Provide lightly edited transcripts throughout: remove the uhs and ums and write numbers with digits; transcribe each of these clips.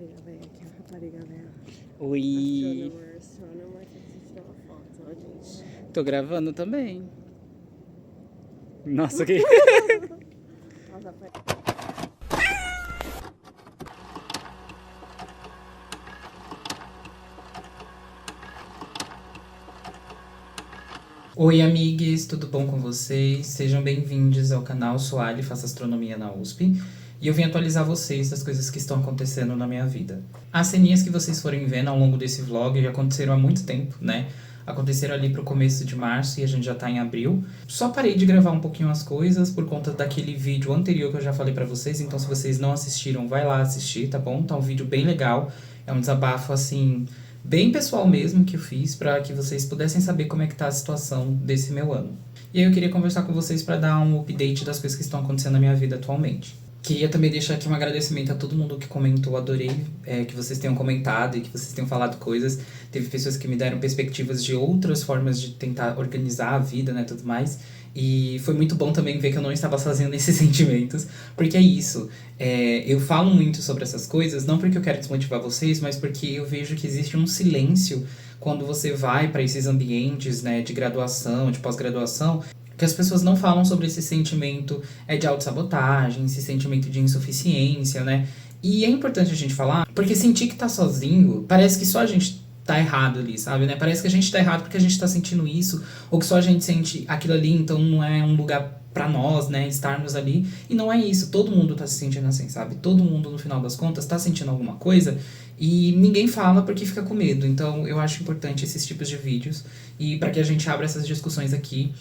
rapariga velha aqui, a rapariga velha. Oi. Astronomer, que você tirou uma foto, ó, gente. Tô gravando também. Nossa, que... Nossa, foi... Oi, amigues, tudo bom com vocês? Sejam bem-vindos ao canal Sou Ali, faço astronomia na USP. E eu vim atualizar vocês das coisas que estão acontecendo na minha vida. As ceninhas que vocês forem vendo ao longo desse vlog já aconteceram há muito tempo, né? Aconteceram ali pro começo de março e a gente já tá em abril. Só parei de gravar um pouquinho as coisas por conta daquele vídeo anterior que eu já falei pra vocês. Então, se vocês não assistiram, vai lá assistir, tá bom? Tá um vídeo bem legal. É um desabafo, assim, bem pessoal mesmo que eu fiz pra que vocês pudessem saber como é que tá a situação desse meu ano. E aí eu queria conversar com vocês pra dar um update das coisas que estão acontecendo na minha vida atualmente. Queria também deixar aqui um agradecimento a todo mundo que comentou, adorei que vocês tenham comentado e que vocês tenham falado coisas. Teve pessoas que me deram perspectivas de outras formas de tentar organizar a vida, né, tudo mais. E foi muito bom também ver que eu não estava sozinho nesses sentimentos, porque é isso, eu falo muito sobre essas coisas, não porque eu quero desmotivar vocês, mas porque eu vejo que existe um silêncio quando você vai para esses ambientes, né, de graduação, de pós-graduação, que as pessoas não falam sobre esse sentimento de autossabotagem, esse sentimento de insuficiência, né? E é importante a gente falar, porque sentir que tá sozinho, parece que só a gente tá errado ali, sabe, né? Parece que a gente tá errado porque a gente tá sentindo isso, ou que só a gente sente aquilo ali, então não é um lugar pra nós, né, estarmos ali. E não é isso, todo mundo tá se sentindo assim, sabe? Todo mundo, no final das contas, tá sentindo alguma coisa e ninguém fala porque fica com medo. Então eu acho importante esses tipos de vídeos e pra que a gente abra essas discussões aqui,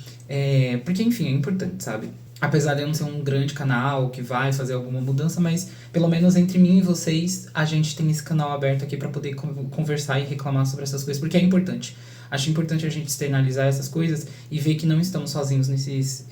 porque, enfim, é importante, sabe? Apesar de eu não ser um grande canal que vai fazer alguma mudança, mas pelo menos entre mim e vocês, a gente tem esse canal aberto aqui pra poder conversar e reclamar sobre essas coisas, porque é importante. Acho importante a gente externalizar essas coisas e ver que não estamos sozinhos nesses...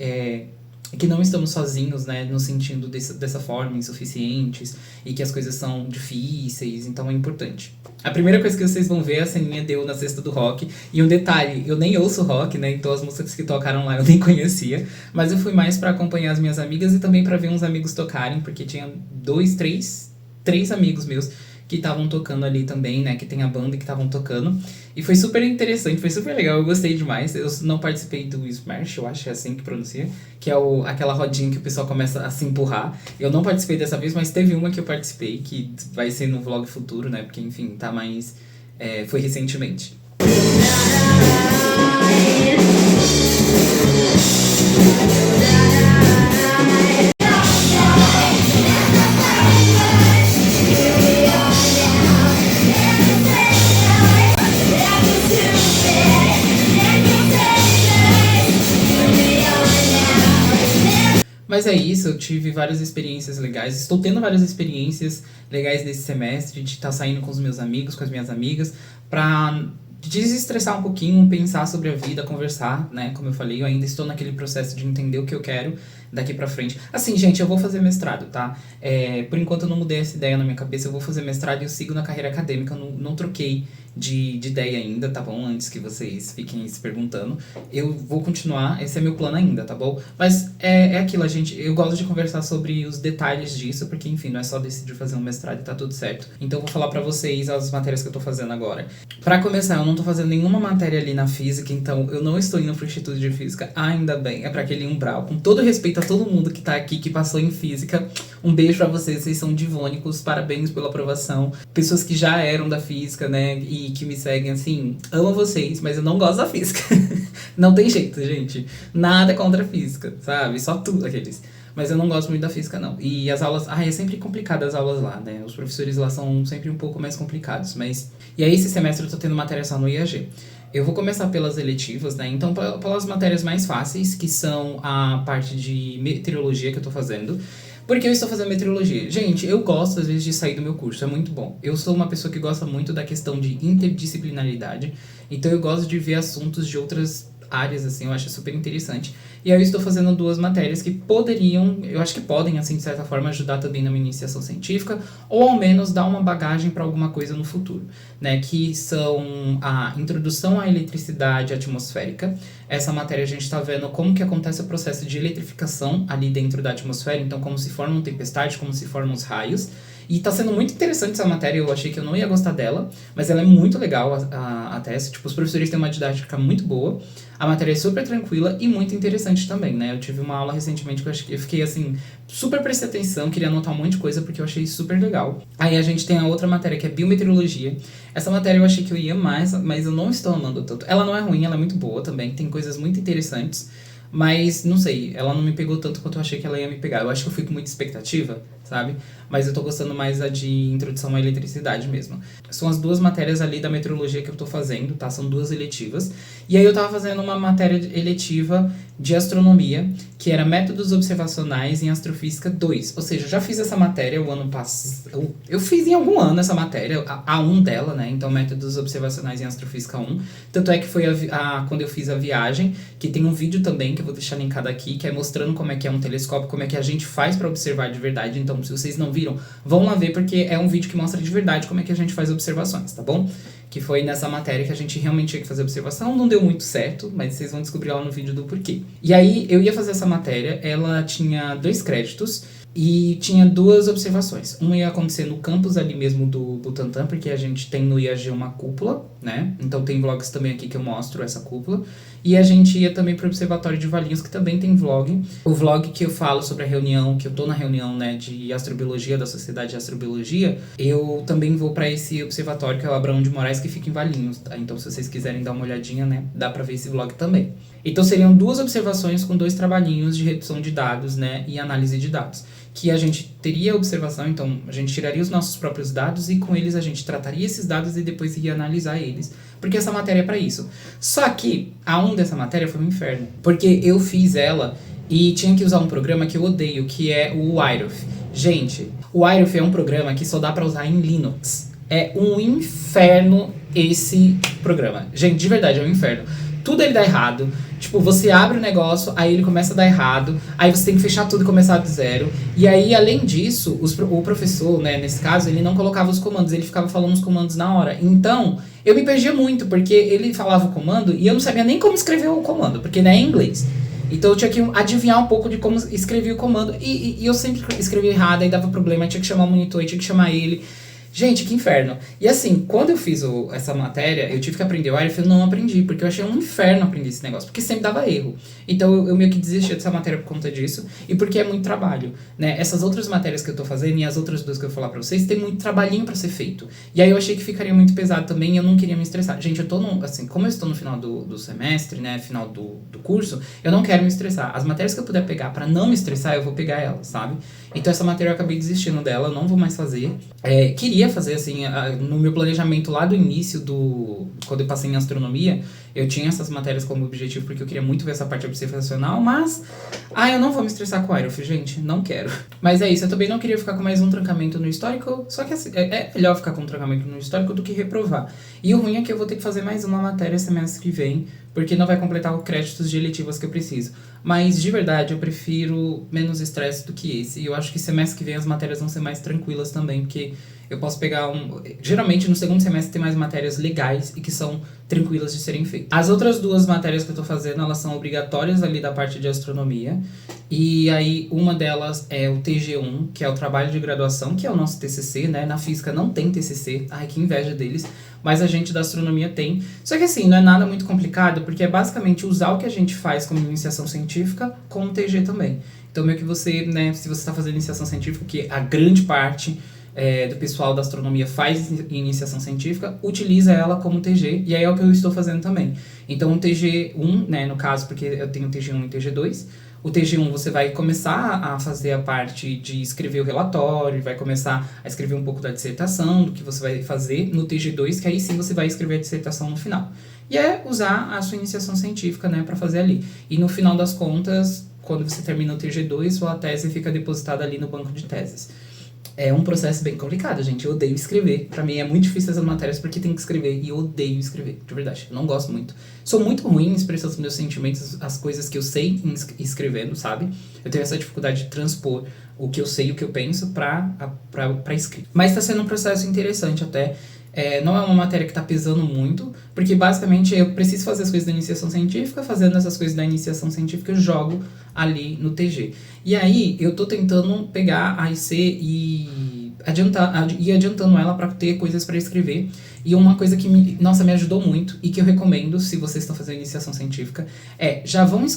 que não estamos sozinhos, né, no sentido dessa forma, insuficientes, e que as coisas são difíceis, então é importante. A primeira coisa que vocês vão ver é a ceninha deu na Sexta do Rock, e um detalhe, eu nem ouço rock, né, então as músicas que tocaram lá eu nem conhecia, mas eu fui mais pra acompanhar as minhas amigas e também pra ver uns amigos tocarem, porque tinha três amigos meus que estavam tocando ali também, né, que tem a banda e que estavam tocando. E foi super interessante, foi super legal, eu gostei demais. Eu não participei do Smash, eu acho que é assim que pronuncia, que é aquela rodinha que o pessoal começa a se empurrar. Eu não participei dessa vez, mas teve uma que eu participei, que vai ser no vlog futuro, né, porque enfim, tá mais... foi recentemente. Mas é isso, eu tive várias experiências legais, estou tendo várias experiências legais nesse semestre, de estar saindo com os meus amigos, com as minhas amigas, pra desestressar um pouquinho, pensar sobre a vida, conversar, né, como eu falei, eu ainda estou naquele processo de entender o que eu quero daqui pra frente. Assim, gente, eu vou fazer mestrado, tá? Por enquanto eu não mudei essa ideia na minha cabeça, eu vou fazer mestrado e eu sigo na carreira acadêmica, eu não troquei de ideia ainda, tá bom? Antes que vocês fiquem se perguntando. Eu vou continuar, esse é meu plano ainda, tá bom? Mas é aquilo, gente, eu gosto de conversar sobre os detalhes disso, porque enfim, não é só decidir fazer um mestrado e tá tudo certo. Então eu vou falar pra vocês as matérias que eu tô fazendo agora. Pra começar, eu não tô fazendo nenhuma matéria ali na física, então eu não estou indo pro Instituto de Física, ainda bem, é pra aquele umbral. Com todo respeito a todo mundo que tá aqui, que passou em física, um beijo pra vocês, vocês são divônicos, parabéns pela aprovação. Pessoas que já eram da física, né, e que me seguem, assim, amo vocês, mas eu não gosto da física. Não tem jeito, gente. Nada contra a física, sabe? Só tudo aqueles. Mas eu não gosto muito da física, não. E as aulas... é sempre complicado as aulas lá, né? Os professores lá são sempre um pouco mais complicados, mas... E aí, esse semestre eu tô tendo matéria só no IAG. Eu vou começar pelas eletivas, né? Então, pelas matérias mais fáceis, que são a parte de meteorologia que eu tô fazendo. Porque eu estou fazendo meteorologia. Gente, eu gosto às vezes de sair do meu curso, é muito bom. Eu sou uma pessoa que gosta muito da questão de interdisciplinaridade, então eu gosto de ver assuntos de outras áreas, assim, eu acho super interessante. E aí eu estou fazendo duas matérias que poderiam, eu acho que podem, assim, de certa forma, ajudar também na minha iniciação científica, ou ao menos dar uma bagagem para alguma coisa no futuro, né? Que são a introdução à eletricidade atmosférica. Essa matéria a gente está vendo como que acontece o processo de eletrificação ali dentro da atmosfera, então como se forma uma tempestade, como se formam os raios. E tá sendo muito interessante essa matéria, eu achei que eu não ia gostar dela, mas ela é muito legal, a tese. Tipo, os professores têm uma didática muito boa, a matéria é super tranquila e muito interessante também, né? Eu tive uma aula recentemente que eu fiquei, assim, super prestei atenção, queria anotar um monte de coisa porque eu achei super legal. Aí a gente tem a outra matéria que é biometeorologia. Essa matéria eu achei que eu ia mais, mas eu não estou amando tanto. Ela não é ruim, ela é muito boa também, tem coisas muito interessantes. Mas, não sei, ela não me pegou tanto quanto eu achei que ela ia me pegar. Eu acho que eu fui com muita expectativa, sabe? Mas eu tô gostando mais da de introdução à eletricidade mesmo. São as duas matérias ali da meteorologia que eu tô fazendo, tá? São duas eletivas. E aí eu tava fazendo uma matéria eletiva de astronomia, que era métodos observacionais em astrofísica 2. Ou seja, eu já fiz essa matéria o ano passado. Eu fiz em algum ano essa matéria, a 1 dela, né? Então, métodos observacionais em astrofísica 1. Tanto é que foi quando eu fiz a viagem, que tem um vídeo também, que eu vou deixar linkado aqui, que é mostrando como é que é um telescópio, como é que a gente faz pra observar de verdade. Então, se vocês não viram, vão lá ver, porque é um vídeo que mostra de verdade como é que a gente faz observações, tá bom? Que foi nessa matéria que a gente realmente tinha que fazer observação, não deu muito certo, mas vocês vão descobrir lá no vídeo do porquê. E aí, eu ia fazer essa matéria, ela tinha 2 créditos, e tinha 2 observações. Uma ia acontecer no campus ali mesmo do Butantan, porque a gente tem no IAG uma cúpula, né? Então tem vlogs também aqui que eu mostro essa cúpula. E a gente ia também pro Observatório de Valinhos, que também tem vlog. O vlog que eu falo sobre a reunião, que eu tô na reunião, né, de astrobiologia, da Sociedade de Astrobiologia, eu também vou pra esse observatório, que é o Abraão de Moraes, que fica em Valinhos, tá? Então se vocês quiserem dar uma olhadinha, né, dá pra ver esse vlog também. Então seriam 2 observações com 2 trabalhinhos de redução de dados, né, e análise de dados. Que a gente teria observação, então a gente tiraria os nossos próprios dados e com eles a gente trataria esses dados e depois ia analisar eles. Porque essa matéria é pra isso. Só que a 1 dessa matéria foi um inferno. Porque eu fiz ela e tinha que usar um programa que eu odeio, que é o Wiref. Gente, o Wiref é um programa que só dá pra usar em Linux. É um inferno esse programa. Gente, de verdade, é um inferno. Tudo ele dá errado. Tipo, você abre o negócio, aí ele começa a dar errado, aí você tem que fechar tudo e começar do zero. E aí, além disso, o professor, né, nesse caso, ele não colocava os comandos, ele ficava falando os comandos na hora. Então, eu me perdia muito, porque ele falava o comando e eu não sabia nem como escrever o comando, porque não é em inglês. Então eu tinha que adivinhar um pouco de como escrevia o comando. E eu sempre escrevia errado, aí dava problema, aí tinha que chamar o monitor, aí tinha que chamar ele. Gente, que inferno. E assim, quando eu fiz essa matéria, eu tive que aprender o Wiref, eu não aprendi, porque eu achei um inferno aprender esse negócio, porque sempre dava erro. Então eu meio que desisti dessa matéria por conta disso, e porque é muito trabalho, né? Essas outras matérias que eu tô fazendo e as outras 2 que eu vou falar pra vocês, tem muito trabalhinho pra ser feito. E aí eu achei que ficaria muito pesado também e eu não queria me estressar. Gente, eu tô assim, como eu estou no final do semestre, né, final do curso, eu não quero me estressar. As matérias que eu puder pegar pra não me estressar, eu vou pegar elas, sabe? Então essa matéria eu acabei desistindo dela, eu não vou mais fazer. Queria fazer, assim, no meu planejamento lá do início, quando eu passei em astronomia, eu tinha essas matérias como objetivo, porque eu queria muito ver essa parte observacional, mas, eu não vou me estressar com o Wiref, gente, não quero. Mas é isso, eu também não queria ficar com mais um trancamento no histórico, só que assim, é melhor ficar com um trancamento no histórico do que reprovar. E o ruim é que eu vou ter que fazer mais uma matéria semestre que vem, porque não vai completar os créditos de eletivas que eu preciso. Mas, de verdade, eu prefiro menos estresse do que esse. E eu acho que semestre que vem as matérias vão ser mais tranquilas também, porque eu posso pegar geralmente, no segundo semestre tem mais matérias legais e que são tranquilas de serem feitas. As outras 2 matérias que eu tô fazendo, elas são obrigatórias ali da parte de astronomia. E aí, uma delas é o TG1, que é o trabalho de graduação, que é o nosso TCC, né? Na física não tem TCC. Ai, que inveja deles. Mas a gente da astronomia tem. Só que assim, não é nada muito complicado, porque é basicamente usar o que a gente faz como iniciação científica com o TG também. Então, meio que você, né, se você está fazendo iniciação científica, que a grande parte do pessoal da astronomia faz iniciação científica, utiliza ela como TG, e aí é o que eu estou fazendo também. Então, o TG1, né, no caso, porque eu tenho TG1 e TG2, o TG1 você vai começar a fazer a parte de escrever o relatório, vai começar a escrever um pouco da dissertação, do que você vai fazer no TG2, que aí sim você vai escrever a dissertação no final. E é usar a sua iniciação científica, né, para fazer ali. E no final das contas, quando você termina o TG2, sua tese fica depositada ali no banco de teses. É um processo bem complicado, gente. Eu odeio escrever. Pra mim é muito difícil essas matérias porque tem que escrever. E eu odeio escrever, de verdade. Eu não gosto muito. Sou muito ruim em expressar os meus sentimentos, as coisas que eu sei escrevendo, sabe? Eu tenho essa dificuldade de transpor o que eu sei e o que eu penso pra escrito. Mas tá sendo um processo interessante até. Não é uma matéria que tá pesando muito, porque basicamente eu preciso fazer as coisas da iniciação científica, fazendo essas coisas da iniciação científica eu jogo ali no TG. E aí eu tô tentando pegar a IC e ir adiantando ela para ter coisas para escrever. E uma coisa que me ajudou muito e que eu recomendo, se vocês estão fazendo iniciação científica, já vão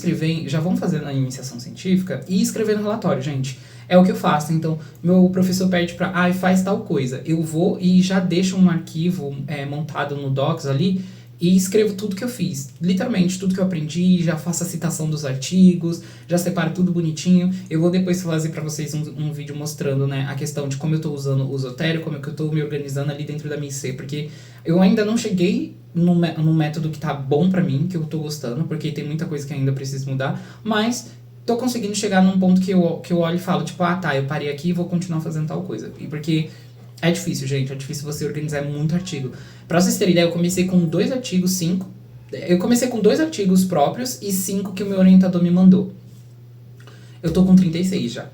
fazer na iniciação científica e escrever no relatório, gente. É o que eu faço. Então, meu professor pede pra, faz tal coisa. Eu vou e já deixo um arquivo montado no Docs ali e escrevo tudo que eu fiz. Literalmente, tudo que eu aprendi, já faço a citação dos artigos, já separo tudo bonitinho. Eu vou depois fazer pra vocês um vídeo mostrando, né, a questão de como eu tô usando o Zotero, como é que eu tô me organizando ali dentro da minha IC, porque eu ainda não cheguei num método que tá bom pra mim, que eu tô gostando, porque tem muita coisa que ainda preciso mudar, mas tô conseguindo chegar num ponto que eu olho e falo, tipo, eu parei aqui e vou continuar fazendo tal coisa. E porque é difícil, gente, é difícil você organizar muito artigo. Pra vocês terem ideia, eu comecei com 2 artigos, 5. Eu comecei com 2 artigos próprios e 5 que o meu orientador me mandou. Eu tô com 36 já.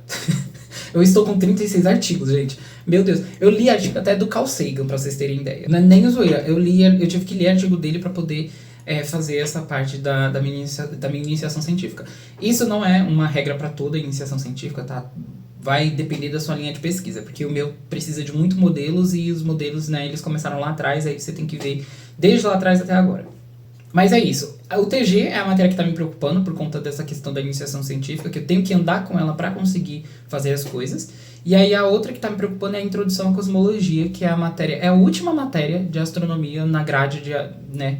Eu estou com 36 artigos, gente. Meu Deus, eu li artigo até do Carl Sagan, pra vocês terem ideia. Não é nem zoeira, eu tive que ler artigo dele pra poder fazer essa parte da minha iniciação científica. Isso não é uma regra pra toda iniciação científica, tá? Vai depender da sua linha de pesquisa, porque o meu precisa de muitos modelos e os modelos, né, eles começaram lá atrás, aí você tem que ver desde lá atrás até agora. Mas é isso. O TG é a matéria que está me preocupando por conta dessa questão da iniciação científica, que eu tenho que andar com ela para conseguir fazer as coisas. E aí a outra que está me preocupando é a introdução à cosmologia, que é a última matéria de astronomia na grade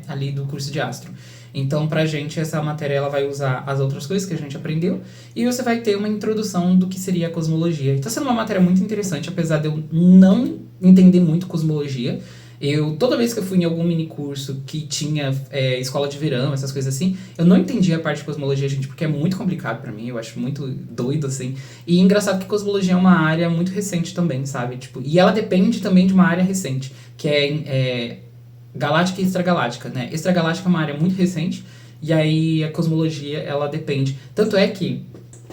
ali do curso de astro. Então, pra gente, essa matéria ela vai usar as outras coisas que a gente aprendeu e você vai ter uma introdução do que seria a cosmologia. Está sendo uma matéria muito interessante, apesar de eu não entender muito cosmologia. Toda vez que eu fui em algum mini curso que tinha escola de verão, essas coisas assim, eu não entendi a parte de cosmologia, gente, porque é muito complicado pra mim, eu acho muito doido, assim. E engraçado que cosmologia é uma área muito recente também, sabe? Tipo, e ela depende também de uma área recente, que é galáctica e extragaláctica, né? Extragaláctica é uma área muito recente, e aí a cosmologia, ela depende. Tanto é que,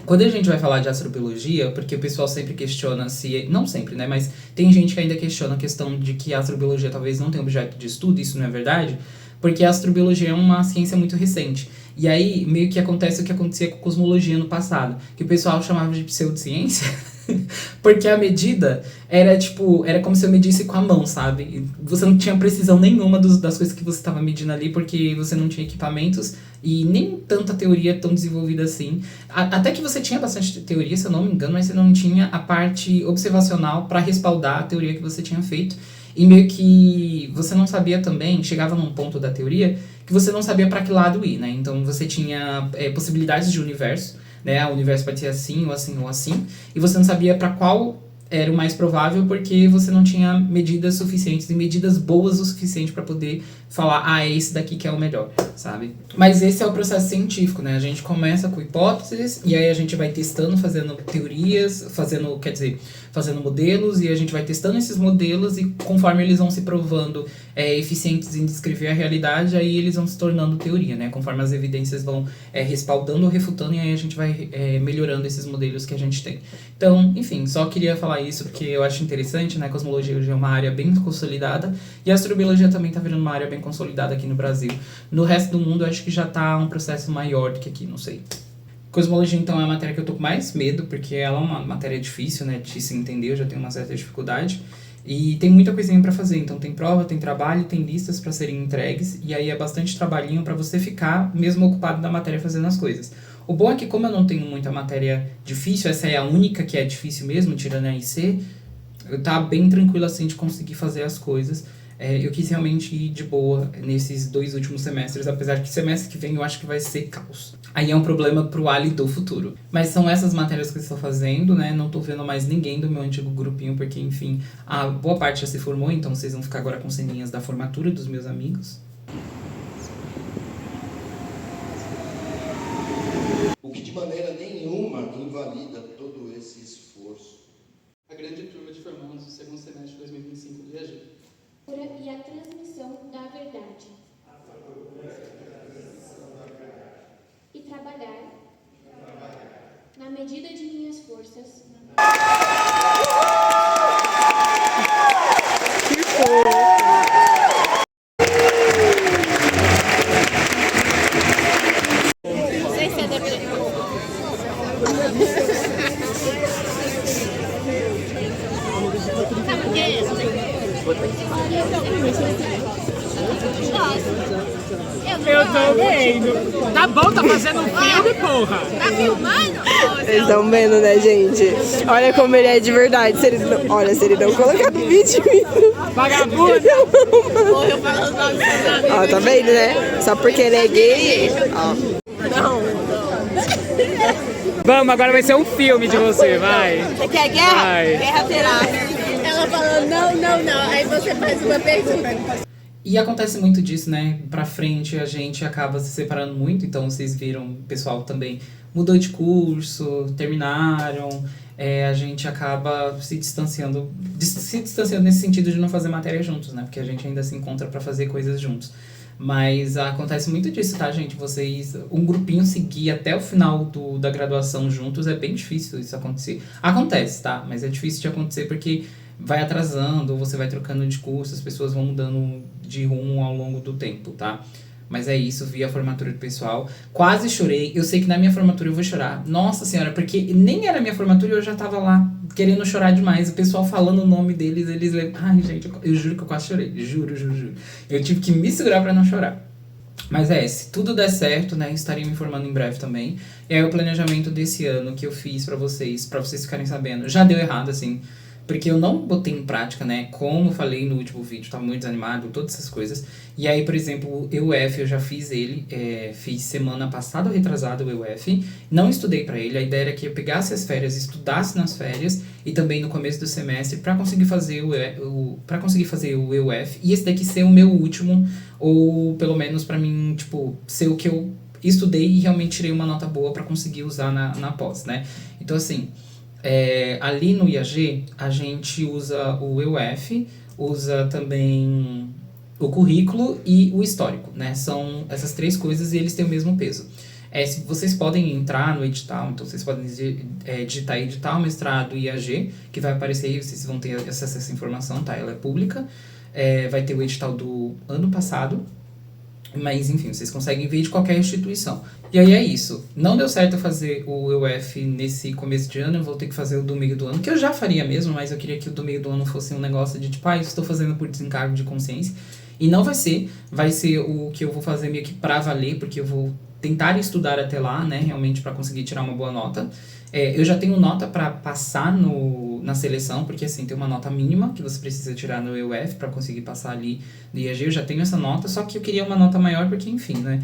quando a gente vai falar de astrobiologia, porque o pessoal sempre questiona se... Não sempre, né? Mas tem gente que ainda questiona a questão de que a astrobiologia talvez não tenha objeto de estudo, isso não é verdade, porque a astrobiologia é uma ciência muito recente. E aí, meio que acontece o que acontecia com a cosmologia no passado, que o pessoal chamava de pseudociência, porque a medida era como se eu medisse com a mão, sabe? Você não tinha precisão nenhuma das coisas que você estava medindo ali, porque você não tinha equipamentos e nem tanta teoria tão desenvolvida assim. Até que você tinha bastante teoria, se eu não me engano, mas você não tinha a parte observacional para respaldar a teoria que você tinha feito. E meio que você não sabia também, chegava num ponto da teoria que você não sabia para que lado ir, né? Então você tinha possibilidades de universo, né? O universo pode ser assim, ou assim, ou assim. E você não sabia para qual era o mais provável porque você não tinha medidas suficientes e medidas boas o suficiente para poder falar, é esse daqui que é o melhor, sabe? Mas esse é o processo científico, né? A gente começa com hipóteses e aí a gente vai testando, fazendo teorias, fazendo modelos, e a gente vai testando esses modelos e conforme eles vão se provando eficientes em descrever a realidade, aí eles vão se tornando teoria, né? Conforme as evidências vão respaldando ou refutando, e aí a gente vai melhorando esses modelos que a gente tem. Então, enfim, só queria falar isso porque eu acho interessante, né? A cosmologia hoje é uma área bem consolidada e a astrobiologia também tá virando uma área bem consolidada aqui no Brasil. No resto do mundo, eu acho que já tá um processo maior do que aqui, não sei. Cosmologia, então, é a matéria que eu tô com mais medo, porque ela é uma matéria difícil, né, de se entender, eu já tenho uma certa dificuldade. E tem muita coisinha pra fazer, então tem prova, tem trabalho, tem listas pra serem entregues, e aí é bastante trabalhinho pra você ficar mesmo ocupado na matéria fazendo as coisas. O bom é que, como eu não tenho muita matéria difícil, essa é a única que é difícil mesmo, tirando a IC, tá bem tranquilo assim de conseguir fazer as coisas. Eu quis realmente ir de boa nesses 2 últimos semestres, apesar de que semestre que vem eu acho que vai ser caos. Aí é um problema pro Ali do futuro. Mas são essas matérias que eu estou fazendo, né? Não tô vendo mais ninguém do meu antigo grupinho, porque, enfim, a boa parte já se formou, então vocês vão ficar agora com ceninhas da formatura dos meus amigos. O que de maneira nenhuma invalida todo esse esforço. A grande turma de formandos do segundo semestre de 2025 do IAG. E a transmissão da verdade. E trabalhar na medida de minhas forças. Que fofo! Não sei se é da Eu tô vendo. Tá bom, tá fazendo um filme, porra. Tá filmando? Vocês estão vendo, né, gente? Olha como ele é de verdade. Se ele não, olha, se ele não colocar no vídeo, Vagabundo. Morreu falando nome do ó, tá vendo, né? Só porque ele é gay, ó. Vamos, agora vai ser um filme de você, vai. Você quer guerra? Vai. Guerra terá. Ela falou não. Aí você faz uma pergunta. E acontece muito disso, né? Pra frente a gente acaba se separando muito, então vocês viram, o pessoal também mudou de curso, terminaram, a gente acaba se distanciando nesse sentido de não fazer matéria juntos, né? Porque a gente ainda se encontra pra fazer coisas juntos. Mas acontece muito disso, tá, gente? Vocês, um grupinho seguir até o final da graduação juntos é bem difícil isso acontecer. Acontece, tá? Mas é difícil de acontecer porque vai atrasando, você vai trocando de curso, as pessoas vão mudando de rumo ao longo do tempo, tá? Mas é isso, vi a formatura do pessoal. Quase chorei. Eu sei que na minha formatura eu vou chorar. Nossa senhora, porque nem era minha formatura e eu já tava lá querendo chorar demais. O pessoal falando o nome deles, eles... Ai, gente, eu juro que eu quase chorei. Juro. Eu tive que me segurar pra não chorar. Mas se tudo der certo, né, estarei me informando em breve também. E aí o planejamento desse ano que eu fiz pra vocês ficarem sabendo, já deu errado, assim. Porque eu não botei em prática, né? Como eu falei no último vídeo, tava muito desanimado, todas essas coisas. E aí, por exemplo, o EUF, eu já fiz ele, fiz semana passada ou retrasada o EUF. Não estudei pra ele, a ideia era que eu pegasse as férias, estudasse nas férias e também no começo do semestre pra conseguir fazer o EUF. E esse daqui ser o meu último, ou pelo menos pra mim, tipo, ser o que eu estudei e realmente tirei uma nota boa pra conseguir usar na pós, né? Então, assim... ali no IAG, a gente usa o EUF, usa também o currículo e o histórico, né? São essas três coisas e eles têm o mesmo peso. Vocês podem entrar no edital, então vocês podem digitar edital, mestrado e IAG, que vai aparecer aí, vocês vão ter acesso a essa informação, tá? Ela é pública. Vai ter o edital do ano passado, mas enfim, vocês conseguem ver de qualquer instituição. E aí é isso. Não deu certo fazer o EUF nesse começo de ano, eu vou ter que fazer o do meio do ano, que eu já faria mesmo, mas eu queria que o do meio do ano fosse um negócio de tipo, estou fazendo por desencargo de consciência. E não vai ser o que eu vou fazer meio que pra valer, porque eu vou tentar estudar até lá, né, realmente pra conseguir tirar uma boa nota. Eu já tenho nota pra passar na seleção, porque assim, tem uma nota mínima que você precisa tirar no EUF pra conseguir passar ali no IAG, eu já tenho essa nota, só que eu queria uma nota maior porque, enfim, né,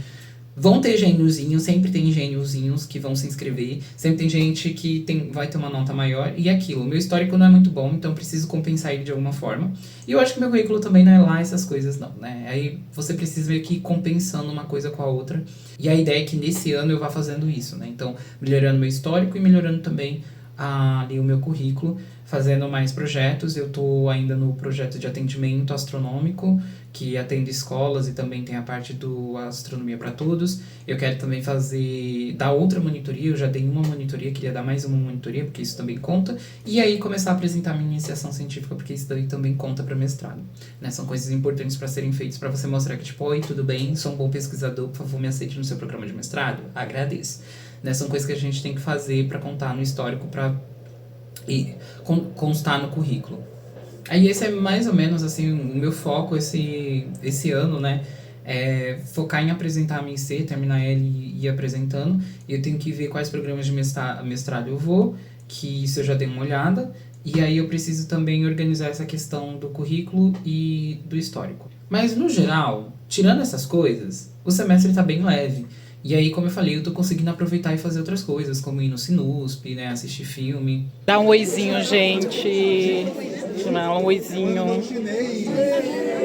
vão ter gêniozinhos, sempre tem gêniozinhos que vão se inscrever, sempre tem gente que vai ter uma nota maior, e aquilo, o meu histórico não é muito bom, então eu preciso compensar ele de alguma forma, e eu acho que meu currículo também não é lá essas coisas não, né, aí você precisa meio que ir compensando uma coisa com a outra, e a ideia é que nesse ano eu vá fazendo isso, né, então melhorando meu histórico e melhorando também ali o meu currículo, fazendo mais projetos. Eu tô ainda no projeto de atendimento astronômico, que atende escolas e também tem a parte do Astronomia para Todos. Eu quero também dar outra monitoria, eu já dei uma monitoria, queria dar mais uma monitoria, porque isso também conta. E aí começar a apresentar minha iniciação científica, porque isso daí também conta para mestrado, né? São coisas importantes para serem feitas, para você mostrar que, tipo, oi, tudo bem, sou um bom pesquisador, por favor, me aceite no seu programa de mestrado. Agradeço. Né? São coisas que a gente tem que fazer para contar no histórico, para constar no currículo. Aí esse é mais ou menos assim o meu foco esse ano, né? É focar em apresentar a minha IC, terminar ele e ir apresentando. Eu tenho que ver quais programas de mestrado eu vou, que isso eu já dei uma olhada. E aí eu preciso também organizar essa questão do currículo e do histórico. Mas no geral, tirando essas coisas, o semestre tá bem leve. E aí, como eu falei, eu tô conseguindo aproveitar e fazer outras coisas, como ir no Sinusp, né, assistir filme. Dá um oizinho, gente. Dá um oizinho.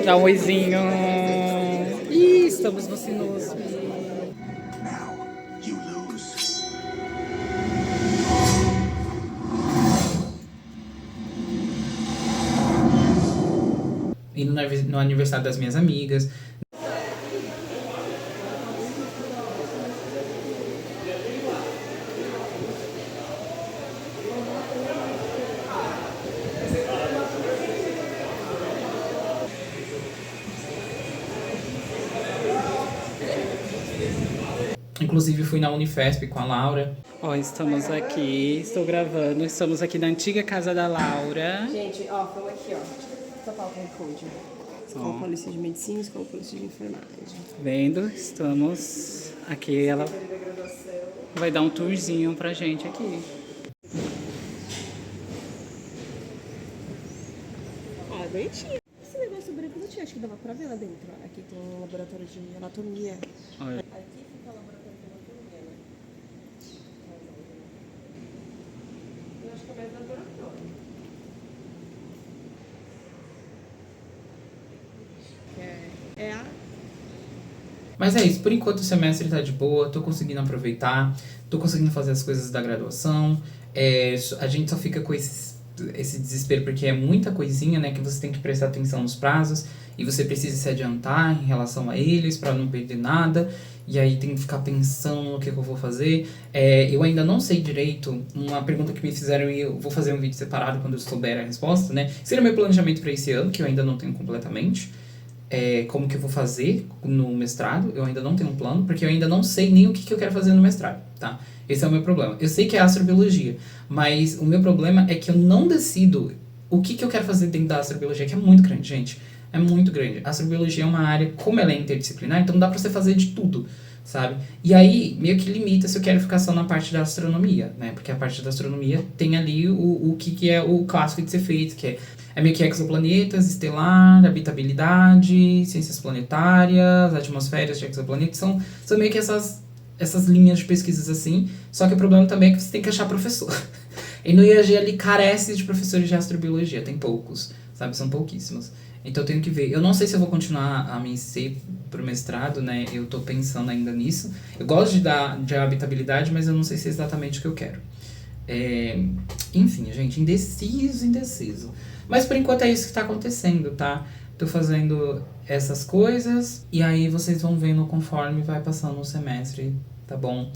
Dá um oizinho. Ih, estamos no Sinusp. E no aniversário das minhas amigas. Inclusive fui na Unifesp com a Laura. Ó, estamos aqui, estou gravando, estamos aqui na antiga casa da Laura. Gente, ó, vamos aqui, ó. Falta qual concorde? Escola Paulista de Medicina, Escola Paulista de Enfermagem. Vendo, estamos aqui, ela vai dar um tourzinho pra gente aqui. Ah, bem tinha. Esse negócio branco não tinha, acho que dava pra ver lá dentro. Aqui tem um laboratório de anatomia. Olha. Aqui fica o laboratório de anatomia, né? Eu acho que é mais laboratório. É a... Mas é isso, por enquanto o semestre tá de boa, tô conseguindo aproveitar, tô conseguindo fazer as coisas da graduação. A gente só fica com esse desespero porque é muita coisinha, né, que você tem que prestar atenção nos prazos e você precisa se adiantar em relação a eles pra não perder nada. E aí tem que ficar pensando no que eu vou fazer. Eu ainda não sei direito, uma pergunta que me fizeram e eu vou fazer um vídeo separado quando eu souber a resposta, né? Seria meu planejamento pra esse ano, que eu ainda não tenho completamente. Como que eu vou fazer no mestrado, eu ainda não tenho um plano, porque eu ainda não sei nem o que eu quero fazer no mestrado, tá? Esse é o meu problema. Eu sei que é astrobiologia, mas o meu problema é que eu não decido o que eu quero fazer dentro da astrobiologia, que é muito grande, gente. É muito grande. A astrobiologia é uma área, como ela é interdisciplinar, então dá pra você fazer de tudo, sabe? E aí, meio que limita se eu quero ficar só na parte da astronomia, né? Porque a parte da astronomia tem ali o que é o clássico de ser feito, que é meio que exoplanetas, estelar, habitabilidade, ciências planetárias, atmosferas de exoplanetas, são meio que essas linhas de pesquisas assim, só que o problema também é que você tem que achar professor. E no IAG ali carece de professores de astrobiologia, tem poucos, sabe, são pouquíssimos. Então eu tenho que ver, eu não sei se eu vou continuar a me IC pro mestrado, né, eu tô pensando ainda nisso. Eu gosto de habitabilidade, mas eu não sei se é exatamente o que eu quero. Enfim, gente, indeciso. Mas por enquanto é isso que tá acontecendo, tá? Tô fazendo essas coisas e aí vocês vão vendo conforme vai passando o semestre, tá bom?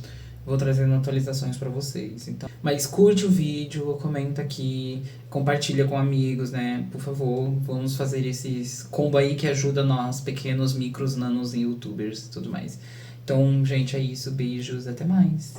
Vou trazendo atualizações pra vocês. Então, mas curte o vídeo, comenta aqui, compartilha com amigos, né? Por favor, vamos fazer esses combo aí que ajuda nós, pequenos, micros, nanos e youtubers e tudo mais. Então, gente, é isso. Beijos, até mais.